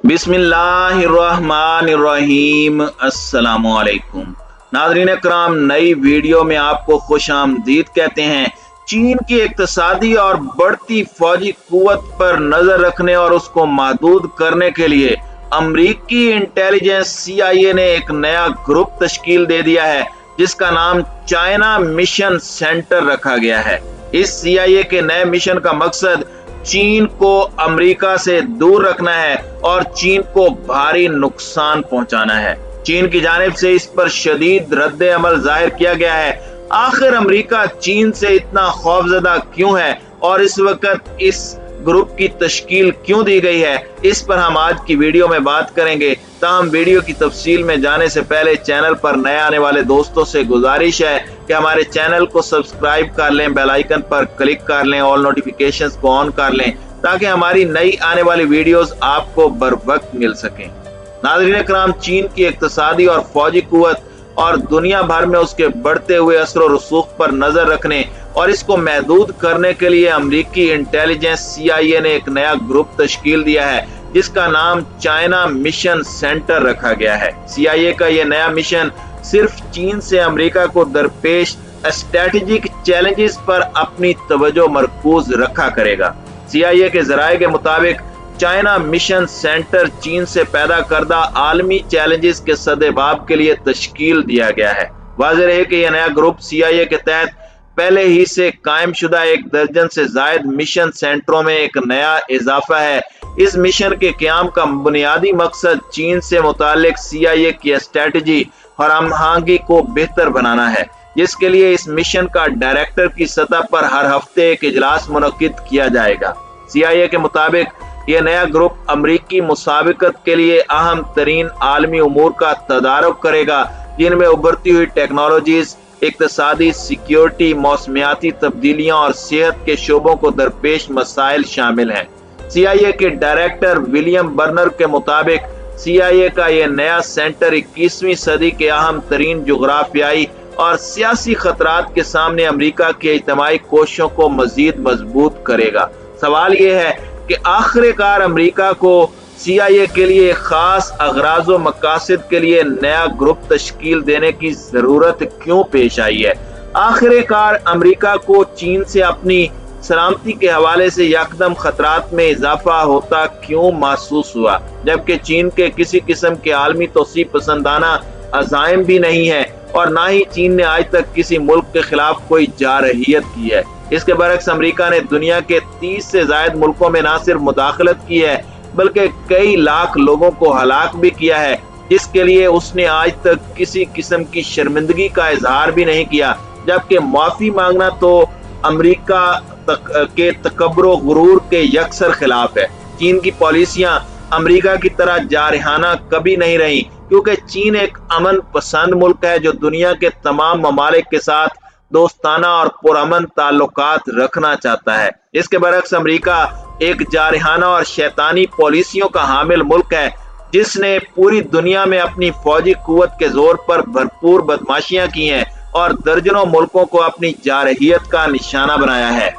बिस्मिल्लाहिर्रहमानिर्रहीम। अस्सलामुअलैकुम नाज़रीन कराम, नई वीडियो में आपको खुश आमदीद कहते हैं। चीन की इक्तिसादी और बढ़ती फौजी कुव्वत पर नजर रखने और उसको महदूद करने के लिए अमरीकी इंटेलिजेंस CIA ने एक नया ग्रुप तश्कील दे दिया है, जिसका नाम चाइना मिशन सेंटर रखा गया है। इस CIA के नए मिशन का मकसद चीन को अमेरिका से दूर रखना है और चीन को भारी नुकसान पहुंचाना है। चीन की जानिब से इस पर शदीद रद्द अमल जाहिर किया गया है। आखिर अमेरिका चीन से इतना खौफजदा क्यों है और इस वक्त इस ग्रुप की तश्कील क्यों दी गई है, इस पर हम आज की वीडियो में बात करेंगे। ताहम वीडियो की तफसील में जाने से पहले चैनल पर नए आने वाले दोस्तों से गुजारिश है कि हमारे चैनल को सब्सक्राइब कर लें, बेल आइकन पर क्लिक कर लें, ऑल नोटिफिकेशंस को ऑन कर लें ताकि हमारी नई आने वाली वीडियोस आपको बर वक्त मिल सकें। नाज़रीन कराम, चीन की इक्तिसादी और फौजी कुव्वत और दुनिया भर में उसके बढ़ते हुए असर और रसूख पर नजर रखने और इसको महदूद करने के लिए अमरीकी इंटेलिजेंस CIA ने एक नया ग्रुप तश्कील दिया है, जिसका नाम चाइना मिशन सेंटर रखा गया है। CIA का यह नया मिशन सिर्फ चीन से अमेरिका को दरपेश स्ट्रेटेजिक चैलेंजेस पर अपनी तवज्जो मरकूज रखा करेगा। CIA के जराये के मुताबिक चाइना मिशन सेंटर चीन से पैदा करदा आलमी चैलेंजेस के सदेबाब के लिए तश्कील दिया गया है। वाज़ेह है कि यह नया ग्रुप CIA के तहत पहले ही से कायम शुदा 1 दर्जन से जायद मिशन सेंटरों में एक नया इजाफा है। इस मिशन के क़याम का बुनियादी मकसद चीन से मुतालिक CIA की स्ट्रेटजी और हमआहंगी को बेहतर बनाना है, जिसके लिए इस मिशन का डायरेक्टर की सतह पर हर हफ्ते एक इजलास मुनक्किद किया जाएगा। CIA के मुताबिक यह नया ग्रुप अमरीकी मुसाबिकत के लिए अहम तरीन आलमी उमूर का तदारुक करेगा, जिनमें उभरती हुई टेक्नोलॉजीज, इक्तिसादी, सिक्योरिटी, मौसमियाती तब्दीलियां और सेहत के शोबों को दरपेश मसाइल शामिल हैं। CIA के डायरेक्टर विलियम बर्नर के मुताबिक CIA का यह नया सेंटर 21वीं सदी के अहम तरीन जुग्राफियाई और सियासी खतरात के सामने अमरीका की इज्तिमाई कोशिशों को मजीद मजबूत करेगा। सवाल यह है कि आखिरकार अमरीका को CIA के लिए खास अगराज़ व मकासद के लिए नया ग्रुप तश्कील देने की जरूरत क्यों पेश आई है। आखिरकार अमरीका को चीन से अपनी सलामती के हवाले से यकदम खतरात में इजाफा होता क्यों महसूस हुआ, जबकि चीन के किसी किस्म के आलमी तोसी पसंदाना अज़ाइम भी नहीं है और ना ही चीन ने आज तक किसी मुल्क के खिलाफ कोई जारहियत की है। इसके बरक्स अमरीका ने दुनिया के 30 से जायद मुल्कों में न सिर्फ मुदाखलत की है बल्कि कई लाख लोगों को हलाक भी किया है, जिसके लिए उसने आज तक किसी किस्म की शर्मिंदगी का इजहार भी नहीं किया, जबकि माफी मांगना तो अमरीका के तकब्बुर गुरूर के यकसर खिलाफ है। चीन की पॉलिसियां अमरीका की तरह जारहाना कभी नहीं रही, क्योंकि चीन एक अमन पसंद मुल्क है जो दुनिया के तमाम ममालिक के साथ दोस्ताना और पुरअमन ताल्लुकात रखना चाहता है। इसके बरक्स अमरीका एक जारहाना और शैतानी पॉलिसियों का हामिल मुल्क है, जिसने पूरी दुनिया में अपनी फौजी कुव्वत के जोर पर भरपूर बदमाशियां की हैं और दर्जनों मुल्कों को अपनी जारहियत का निशाना बनाया है।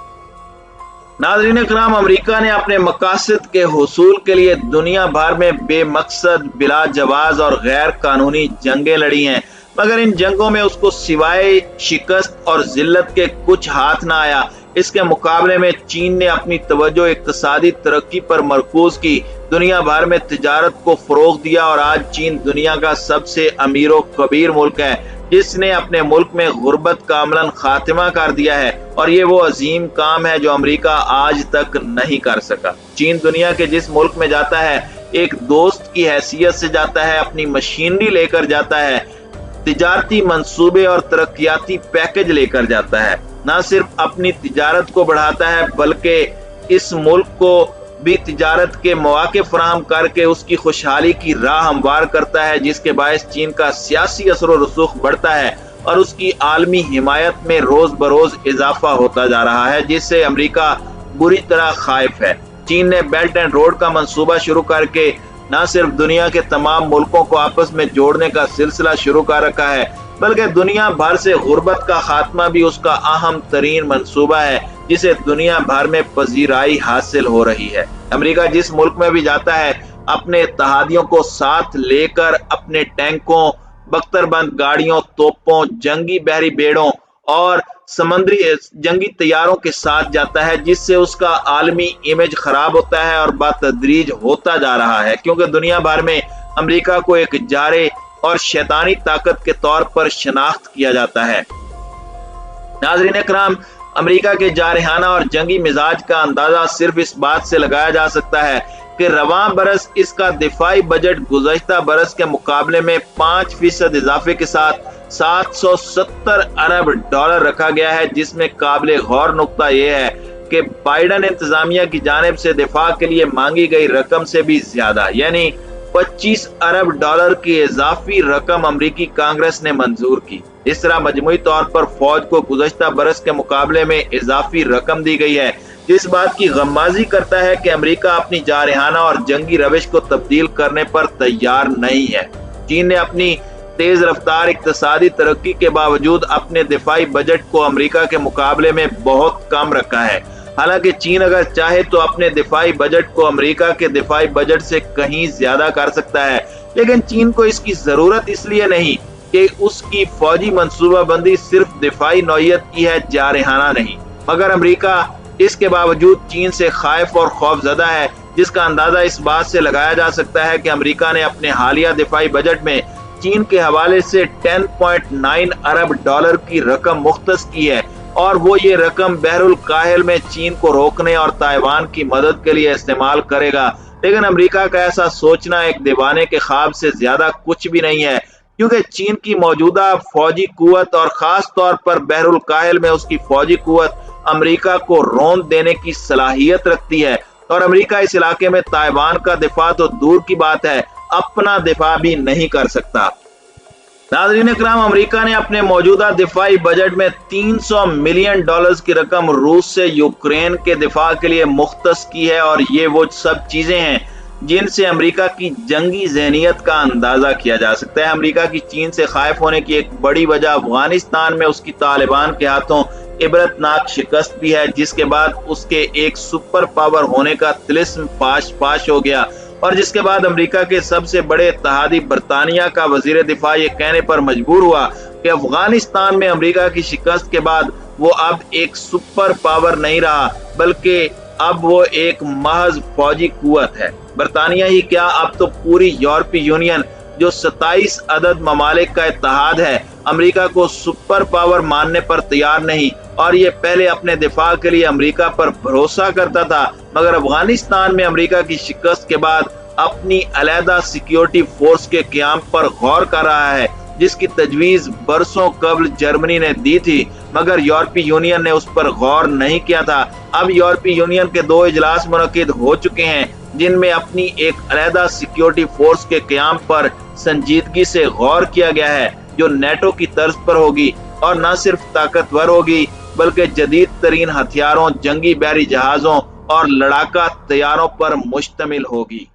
नाज़रीन कराम, अमरीका ने अपने मकासद के हुसूल के लिए दुनिया भर में बेमकसद, बिला जवाज और गैर कानूनी जंगें लड़ी हैं, मगर इन जंगों में उसको सिवाय शिकस्त और जिल्लत के कुछ हाथ ना आया। इसके मुकाबले में चीन ने अपनी तवज्जो इक्तिसादी तरक्की पर मरकूज की, दुनिया भर में तिजारत को फरोग दिया और आज चीन दुनिया का सबसे अमीर व कबीर मुल्क है, जिसने अपने मुल्क में गुर्बत का अमलन खात्मा कर दिया है। और ये वो अजीम काम है जो अमरीका आज तक नहीं कर सका। चीन दुनिया के जिस मुल्क में जाता है एक दोस्त की हैसियत से जाता है, अपनी मशीनरी लेकर जाता है, तिजारती मंसूबे और तरक्याती पैकेज लेकर जाता है। न सिर्फ अपनी तिजारत को बढ़ाता है बल्कि इस मुल्क को भी तिजारत के मौके फराहम करके उसकी खुशहाली की राह हमवार करता है, जिसके बायस चीन का सियासी असर व रसूख बढ़ता है और उसकी आलमी हिमायत में रोज बरोज इजाफा होता जा रहा है, जिससे अमरीका बुरी तरह खाइफ है। चीन ने बेल्ट एंड रोड का मंसूबा शुरू करके न सिर्फ दुनिया के तमाम मुल्कों को आपस में जोड़ने का सिलसिला शुरू कर रखा है, बल्कि दुनिया भर से गुर्बत का खात्मा भी उसका अहम तरीन मंसूबा है, जिसे दुनिया भर में पजीराई हासिल हो रही है। अमेरिका जिस मुल्क में भी जाता है अपने इत्तेहादियों को साथ लेकर अपने टैंकों, बख्तरबंद गाड़ियों, तोपों, जंगी बहरी बेड़ों और समुद्री जंगी तैयारों के साथ जाता है, जिससे उसका आलमी इमेज खराब होता है और बतदरीज होता जा रहा है, क्योंकि दुनिया भर में अमेरिका को एक जारे और शैतानी ताकत के तौर पर शनाख्त किया जाता है। नाज़रीन इकराम, अमेरिका के जारहाना और जंगी मिजाज का अंदाजा सिर्फ इस बात से लगाया जा सकता है कि रवां बरस इसका दिफाई बजट गुज़श्ता बरस के मुकाबले में 5% इजाफे के साथ 770 अरब डॉलर रखा गया है, जिसमें काबिल गौर नुक्ता यह है कि बाइडन इंतजामिया की जानिब से दिफा के लिए मांगी गई रकम से भी ज्यादा यानी 25 अरब डॉलर की इजाफी रकम अमरीकी कांग्रेस ने मंजूर की। इस तरह मजमूई तौर पर फौज को गुज़श्ता बरस के मुकाबले में इजाफी रकम दी गई है, इस बात की गम्माजी करता है कि अमेरिका अपनी जारहाना और जंगी रविश को तब्दील करने पर तैयार नहीं है। चीन ने अपनी तेज रफ्तार इक्तिसादी तरक्की के बावजूद अपने दिफाई बजट को अमेरिका के मुकाबले में बहुत कम रखा है। हालांकि चीन अगर चाहे तो अपने दिफाई बजट को अमेरिका के दिफाई बजट से कहीं ज्यादा कर सकता है, लेकिन चीन को इसकी जरूरत इसलिए नहीं कि उसकी फौजी मंसूबाबंदी सिर्फ दिफाई नौयत की है, जारहाना नहीं। मगर अमेरिका इसके बावजूद चीन से खाइफ और खौफजदा है, जिसका अंदाजा इस बात से लगाया जा सकता है कि अमेरिका ने अपने हालिया दिफाई बजट में चीन के हवाले से 10.9 अरब डॉलर की रकम मुख्तस की है और वो ये रकम बहरुल काहिल में चीन को रोकने और ताइवान की मदद के लिए इस्तेमाल करेगा। लेकिन अमेरिका का ऐसा सोचना एक दीवाने के ख्वाब से ज्यादा कुछ भी नहीं है, क्योंकि चीन की मौजूदा फौजी कुव्वत और खास तौर पर बहरुल काहिल में उसकी फौजी कुव्वत अमेरिका को रौंद देने की सलाहियत रखती है और अमेरिका इस इलाके में ताइवान का दिफा तो दूर की बात है, अपना दिफा भी नहीं कर सकता। नाज़रीन इकराम, अमेरिका ने अपने मौजूदा दिफाई बजट में 300 मिलियन डॉलर्स की रकम रूस से यूक्रेन के दिफा के लिए मुख्तस की है और ये वो सब चीजें हैं जिनसे अमेरिका की जंगी ज़हनियत का अंदाजा किया जा सकता है। अमेरिका की चीन से खाइफ होने की एक बड़ी वजह अफगानिस्तान में उसकी तालिबान के हाथों इबरतनाक शिकस्त भी है, जिसके बाद उसके एक सुपर पावर होने का तिलिस्म पाश हो गया और जिसके बाद अमेरिका के सबसे बड़े इत्तेहादी बरतानिया का वजीर दिफा ये कहने पर मजबूर हुआ कि अफगानिस्तान में अमेरिका की शिकस्त के बाद वो अब एक सुपर पावर नहीं रहा, बल्कि अब वो एक महज फौजी कुव्वत है। बरतानिया ही क्या, अब तो पूरी यूरोपीय यूनियन जो 27 अदद ममालिक का इत्तेहाद है, अमेरिका को सुपर पावर मानने पर तैयार नहीं और ये पहले अपने दिफा के लिए अमेरिका पर भरोसा करता था, मगर अफगानिस्तान में अमेरिका की शिकस्त के बाद अपनी अलहदा सिक्योरिटी फोर्स के क़याम पर गौर कर रहा है, जिसकी तजवीज बरसों कबल जर्मनी ने दी थी, मगर यूरोपीय यूनियन ने उस पर गौर नहीं किया था। अब यूरोपीय यूनियन के 2 इजलास मुनक्किद हो चुके हैं, जिनमें अपनी एक अलहदा सिक्योरिटी फोर्स के क़याम पर संजीदगी से गौर किया गया है, जो नेटो की तर्ज पर होगी और न सिर्फ ताकतवर होगी बल्कि जदीद तरीन हथियारों, जंगी बहरी जहाजों और लड़ाका तैयारों पर मुश्तमिल होगी।